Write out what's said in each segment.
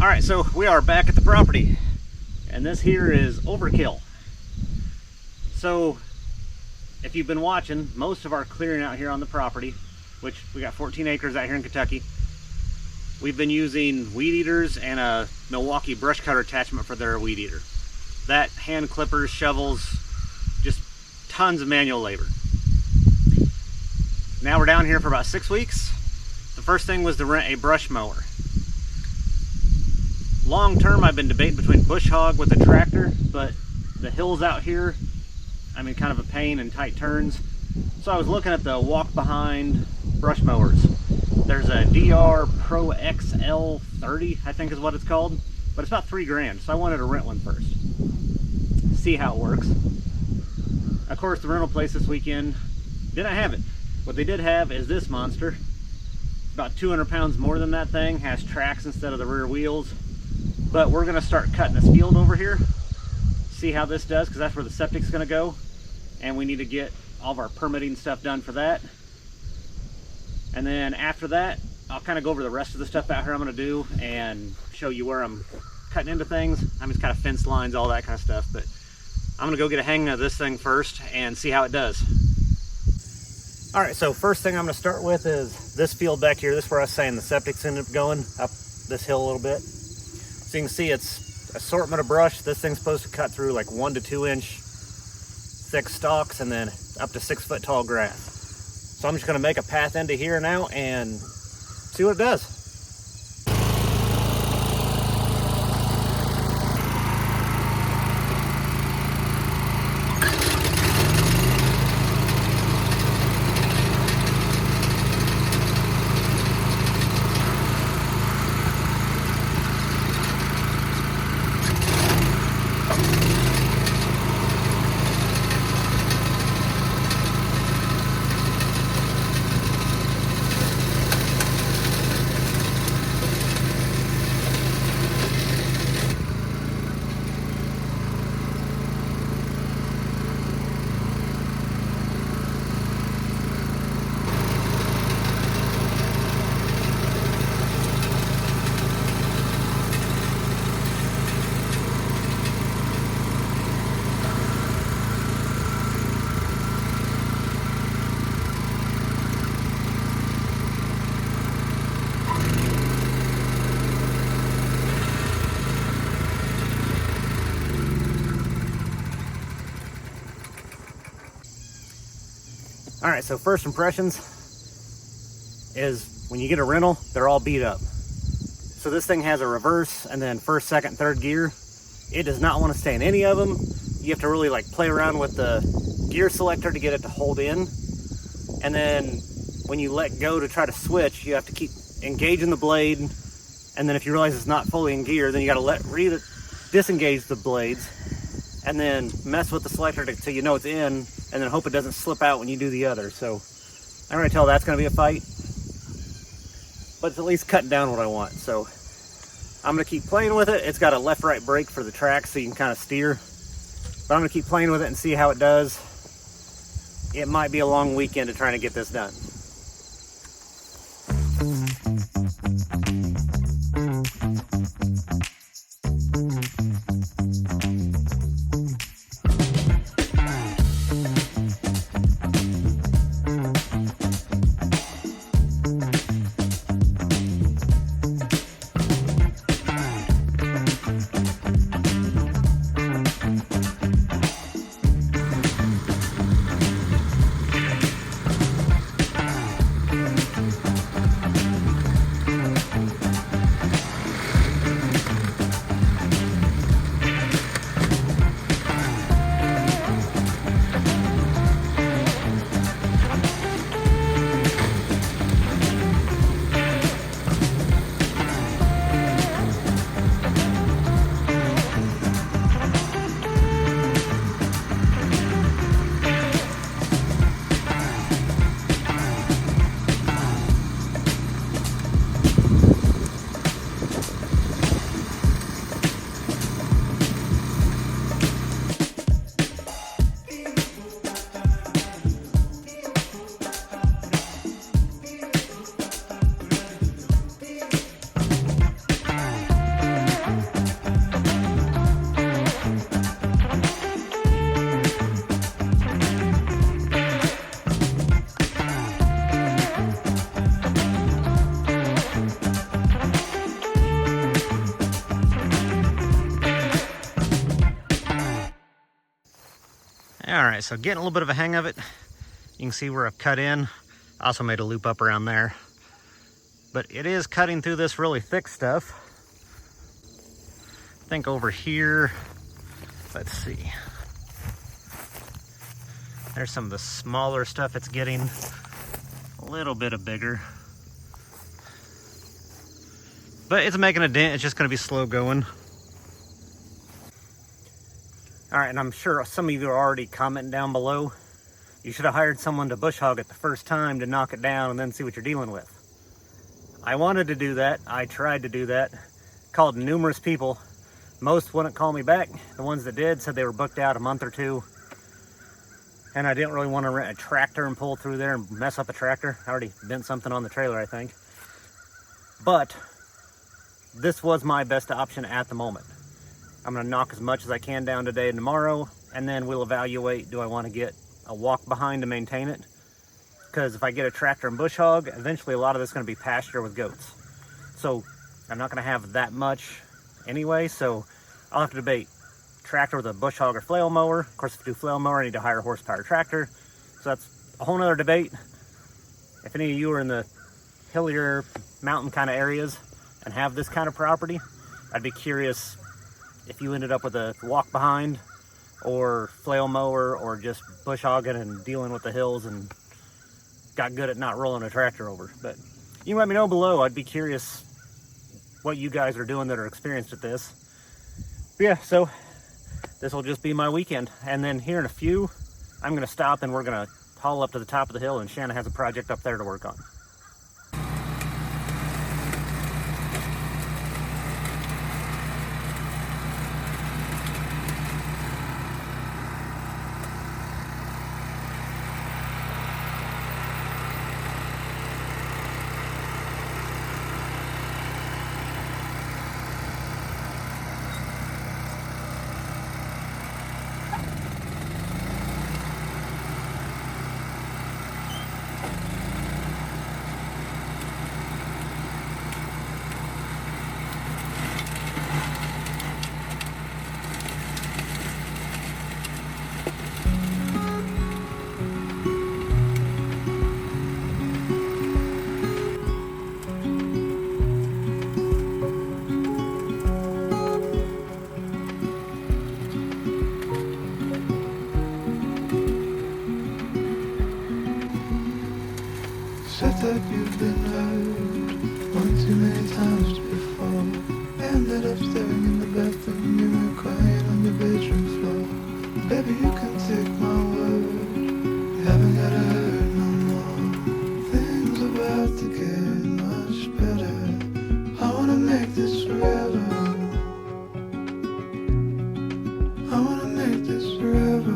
All right, so we are back at the property, and this here is overkill. So if you've been watching, most of our clearing out here on the property, which we got 14 acres out here in Kentucky, we've been using weed eaters and a Milwaukee brush cutter attachment for their weed eater. That, hand clippers, shovels, just tons of manual labor. Now we're down here for about 6 weeks. The first thing was to rent a brush mower. Long term, I've been debating between bush hog with a tractor, but the hills out here, I mean, kind of a pain and tight turns. So I was looking at the walk behind brush mowers. There's a DR Pro XL 30, I think is what it's called, but it's about $3 grand. So I wanted to rent one first, see how it works. Of course, the rental place this weekend didn't have it. What they did have is this monster. It's about 200 pounds more than that thing, has tracks instead of the rear wheels. But we're gonna start cutting this field over here, see how this does, because that's where the septic's gonna go. And we need to get all of our permitting stuff done for that. And then after that, I'll kind of go over the rest of the stuff out here I'm gonna do and show you where I'm cutting into things. I mean, it's kind of fence lines, all that kind of stuff, but I'm gonna go get a hang of this thing first and see how it does. All right, so first thing I'm gonna start with is this field back here. This is where I was saying the septic's ended up going, up this hill a little bit. So you can see it's assortment of brush. This thing's supposed to cut through like 1 to 2 inch thick stalks and then up to 6 foot tall grass. So I'm just gonna make a path into here now and see what it does. All right, so first impressions is when you get a rental, they're all beat up. So this thing has a reverse and then first, second, third gear. It does not want to stay in any of them. You have to really like play around with the gear selector to get it to hold in. And then when you let go to try to switch, you have to keep engaging the blade. And then if you realize it's not fully in gear, then you got to disengage the blades and then mess with the selector till you know it's in, and then hope it doesn't slip out when you do the other. So I can already tell that's gonna be a fight, but it's at least cutting down what I want. So I'm gonna keep playing with it. It's got a left-right brake for the track so you can kind of steer, but I'm gonna keep playing with it and see how it does. It might be a long weekend of trying to get this done. All right, so getting a little bit of a hang of it. You can see where I've cut in. I also made a loop up around there. But it is cutting through this really thick stuff. I think over here, let's see. There's some of the smaller stuff it's getting. A little bit of bigger. But it's making a dent. It's just going to be slow going. All right, and I'm sure some of you are already commenting down below. You should have hired someone to bush hog it the first time to knock it down and then see what you're dealing with. I wanted to do that. I tried to do that. Called numerous people. Most wouldn't call me back. The ones that did said they were booked out a month or two. And I didn't really want to rent a tractor and pull through there and mess up a tractor. I already bent something on the trailer, I think. But this was my best option at the moment. I'm gonna knock as much as I can down today and tomorrow, and then we'll evaluate, do I wanna get a walk behind to maintain it? Because if I get a tractor and bush hog, eventually a lot of this is gonna be pasture with goats. So I'm not gonna have that much anyway, so I'll have to debate tractor with a bush hog or flail mower. Of course, if I do flail mower, I need a higher horsepower tractor. So that's a whole nother debate. If any of you are in the hillier mountain kind of areas and have this kind of property, I'd be curious if you ended up with a walk behind or flail mower or just bush hogging and dealing with the hills and got good at not rolling a tractor over. But you can let me know below. I'd be curious what you guys are doing that are experienced at this. But yeah, so this will just be my weekend. And then here in a few, I'm gonna stop and we're gonna haul up to the top of the hill, and Shanna has a project up there to work on. Said that you've been hurt one too many times before. Ended up staring in the bathroom mirror, crying on your bedroom floor. Baby, you can take my word, you haven't gotta hurt no more. Things about to get much better. I wanna make this forever. I wanna make this forever.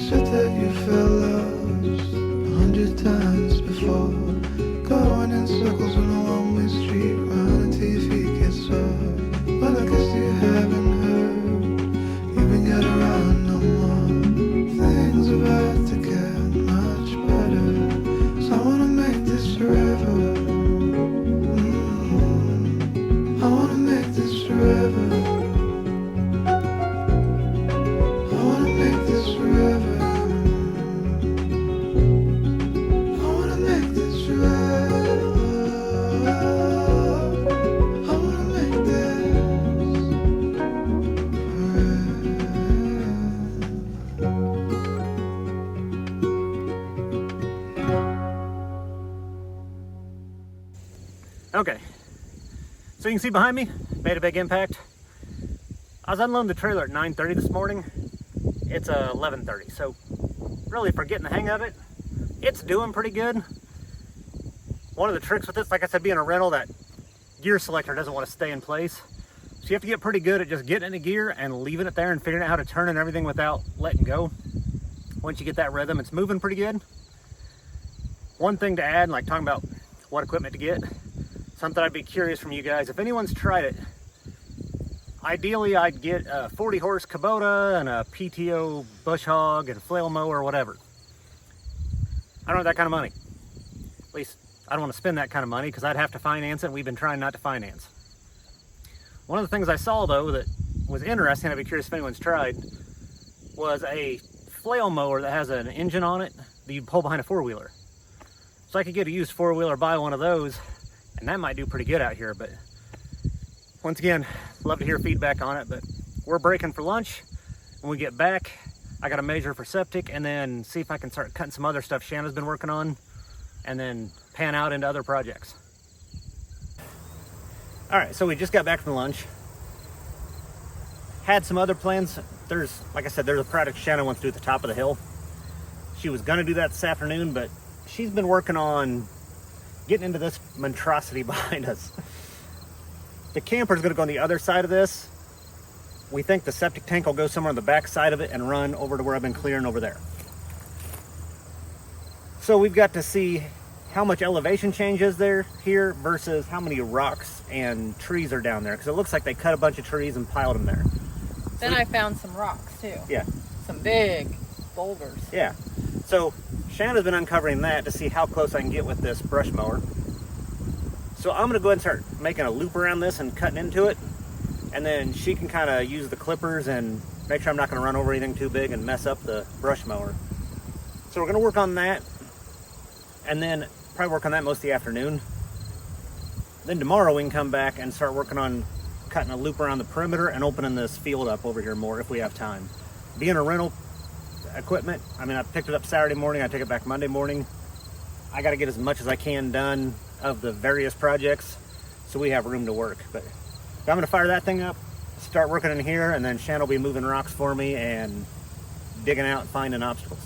Said that you felt lost 100 times before, going in circles on a one-way street, running till your feet get sore. But I guess you haven't heard, you ain't gotta run no more. Things about to get much better, so I wanna make this forever. I wanna make this forever. I wanna make this forever. Okay, so you can see behind me, made a big impact. I was unloading the trailer at 9:30 this morning. It's 11:30, so really for getting the hang of it, it's doing pretty good. One of the tricks with this, like I said, being a rental, that gear selector doesn't want to stay in place. So you have to get pretty good at just getting into gear and leaving it there and figuring out how to turn and everything without letting go. Once you get that rhythm, it's moving pretty good. One thing to add, like talking about what equipment to get. something I'd be curious from you guys. If anyone's tried it, ideally I'd get a 40 horse Kubota and a PTO bush hog and flail mower or whatever. I don't have that kind of money. At least I don't want to spend that kind of money because I'd have to finance it, and we've been trying not to finance. One of the things I saw though that was interesting, I'd be curious if anyone's tried, was a flail mower that has an engine on it that you pull behind a four-wheeler. So I could get a used four-wheeler, buy one of those, and that might do pretty good out here. But once again, love to hear feedback on it. But we're breaking for lunch. When we get back, I got to measure for septic and then see if I can start cutting some other stuff Shanna's been working on and then pan out into other projects. All right, so we just got back from lunch. Had some other plans. There's, like I said, there's a project Shanna wants to do at the top of the hill. She was gonna do that this afternoon, but she's been working on getting into this monstrosity behind us. The camper's gonna go on the other side of this. We think the septic tank will go somewhere on the back side of it and run over to where I've been clearing over there. So we've got to see how much elevation change is there here versus how many rocks and trees are down there, because it looks like they cut a bunch of trees and piled them there. Then I found some rocks too. Yeah. Some big boulders. Yeah. So Shanna's been uncovering that to see how close I can get with this brush mower. So I'm gonna go ahead and start making a loop around this and cutting into it. And then she can kind of use the clippers and make sure I'm not gonna run over anything too big and mess up the brush mower. So we're gonna work on that. And then probably work on that most of the afternoon. Then tomorrow we can come back and start working on cutting a loop around the perimeter and opening this field up over here more if we have time. Being a rental equipment, I mean, I picked it up Saturday morning, I take it back Monday morning. I got to get as much as I can done of the various projects so we have room to work. But I'm going to fire that thing up, start working in here, and then Shanna will be moving rocks for me and digging out and finding obstacles.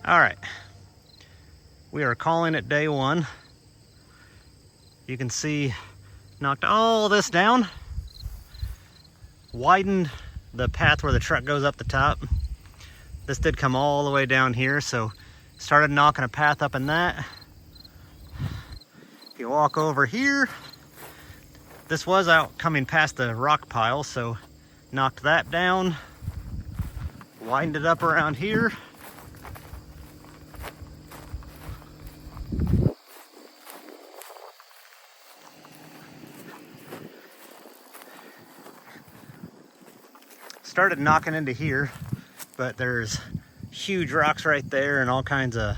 All right, we are calling it day one. You can see, knocked all this down, widened the path where the truck goes up the top. This did come all the way down here, so started knocking a path up in that. If you walk over here, this was out coming past the rock pile, so knocked that down, widened it up around here. Started knocking into here, but there's huge rocks right there and all kinds of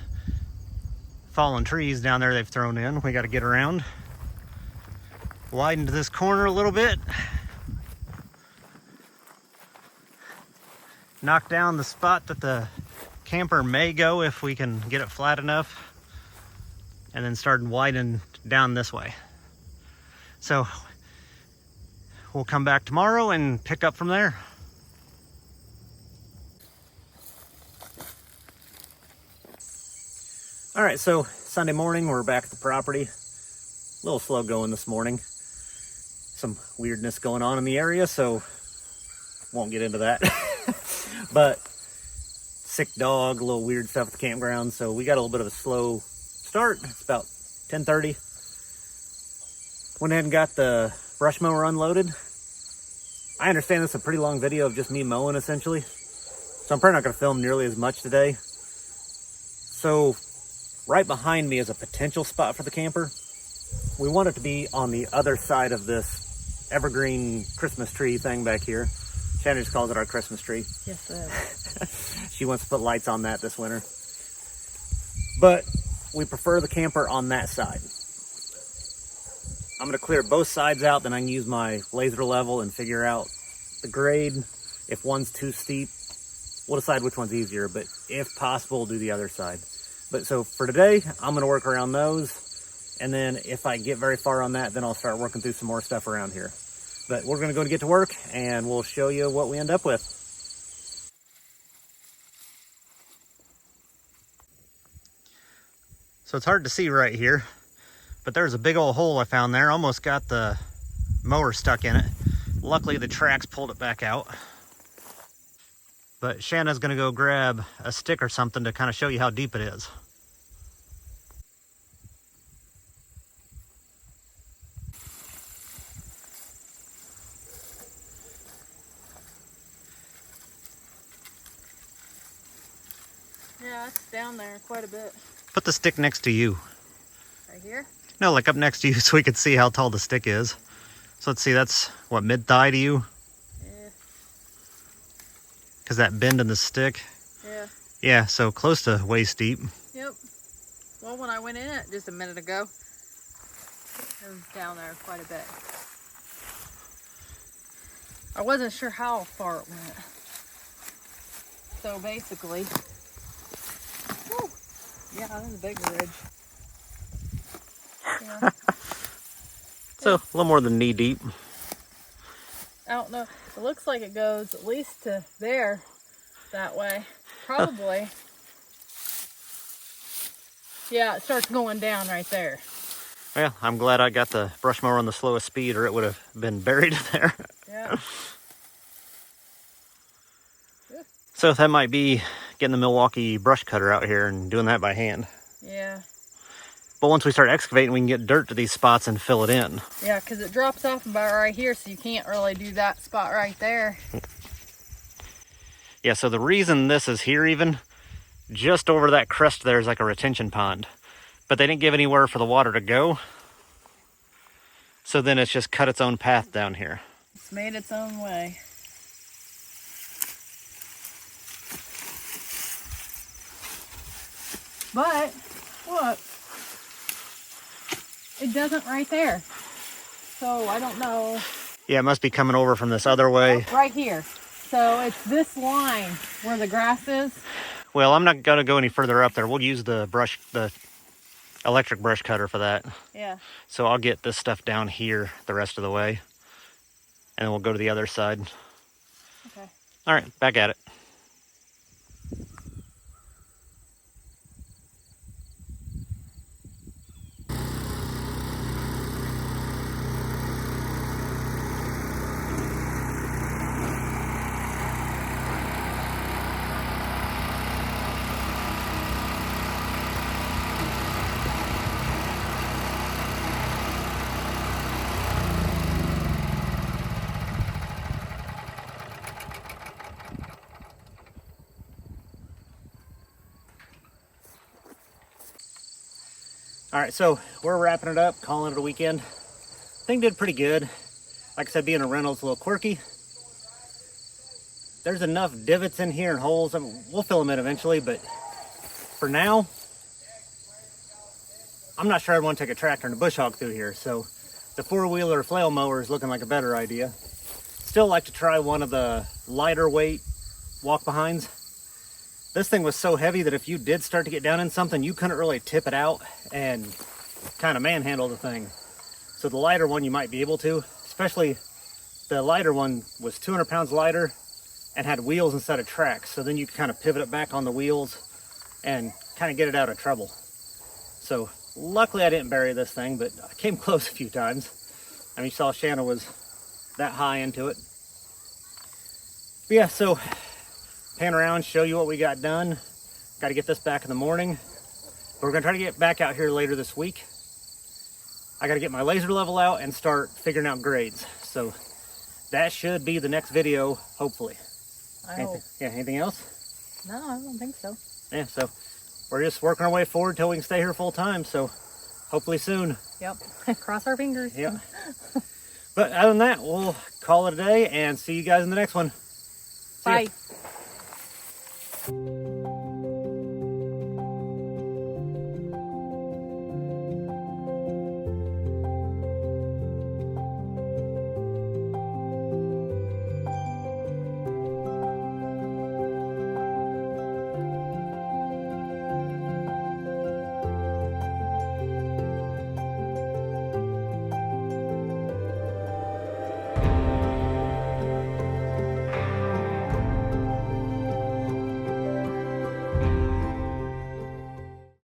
fallen trees down there they've thrown in. We got to get around. Widened this corner a little bit. Knocked down the spot that the camper may go if we can get it flat enough. And then started widening down this way. So we'll come back tomorrow and pick up from there. All right, so Sunday morning, we're back at the property. A little slow going this morning. Some weirdness going on in the area, so won't get into that. But sick dog, a little weird stuff at the campground, so we got a little bit of a slow start. It's about 10:30. Went ahead and got the brush mower unloaded. I understand this is a pretty long video of just me mowing essentially, so I'm probably not going to film nearly as much today. So right behind me is a potential spot for the camper. We want it to be on the other side of this evergreen Christmas tree thing back here. Shannon just calls it our Christmas tree. Yes, sir. She wants to put lights on that this winter. But we prefer the camper on that side. I'm going to clear both sides out, then I can use my laser level and figure out the grade. If one's too steep, we'll decide which one's easier, but if possible, we'll do the other side. But so for today, I'm going to work around those, and then if I get very far on that, then I'll start working through some more stuff around here. But we're going to go to get to work, and we'll show you what we end up with. So it's hard to see right here, but there's a big old hole I found there. Almost got the mower stuck in it. Luckily, the tracks pulled it back out. But Shanna's gonna go grab a stick or something to kind of show you how deep it is. Yeah, it's down there quite a bit. Put the stick next to you. Right here? No, like up next to you so we can see how tall the stick is. So let's see, that's what, mid-thigh to you? Yeah. Because that bend in the stick? Yeah. Yeah, so close to waist deep. Yep. Well, when I went in it just a minute ago, it was down there quite a bit. I wasn't sure how far it went. So basically, whew, yeah, that was a big ridge. Yeah. So a little more than knee deep. I don't know. It looks like it goes at least to there, that way. Probably. Yeah, it starts going down right there. Well, I'm glad I got the brush mower on the slowest speed or it would have been buried there. Yeah. So that might be getting the Milwaukee brush cutter out here and doing that by hand. Yeah. But once we start excavating, we can get dirt to these spots and fill it in. Yeah, because it drops off about right here, so you can't really do that spot right there. Yeah, so the reason this is here even, just over that crest there is like a retention pond. But they didn't give anywhere for the water to go. So then it's just cut its own path down here. It's made its own way. But, look, it doesn't right there. So I don't know. Yeah, it must be coming over from this other way. Right here. So it's this line where the grass is. Well, I'm not going to go any further up there. We'll use the electric brush cutter for that. Yeah. So I'll get this stuff down here the rest of the way. And then we'll go to the other side. Okay. All right, back at it. All right, so we're wrapping it up, calling it a weekend. Thing did pretty good. Like I said, being a rental's a little quirky. There's enough divots in here and holes. I mean, we'll fill them in eventually, but for now, I'm not sure I'd want to take a tractor and a bush hog through here. So the 4-wheeler flail mower is looking like a better idea. Still like to try one of the lighter weight walk behinds. This thing was so heavy that if you did start to get down in something, you couldn't really tip it out and kind of manhandle the thing. So the lighter one you might be able to, especially the lighter one was 200 pounds lighter and had wheels instead of tracks. So then you could kind of pivot it back on the wheels and kind of get it out of trouble. So luckily I didn't bury this thing, but I came close a few times. I mean, you saw Shanna was that high into it. But yeah, so pan around, show you what we got done. Got to get this back in the morning. But we're gonna try to get back out here later this week. I got to get my laser level out and start figuring out grades. So that should be the next video, hopefully. I hope. Yeah, anything else? No, I don't think so. Yeah, so we're just working our way forward till we can stay here full time. So hopefully soon. Yep. Cross our fingers. Yeah. But other than that, we'll call it a day and see you guys in the next one. See ya. Bye.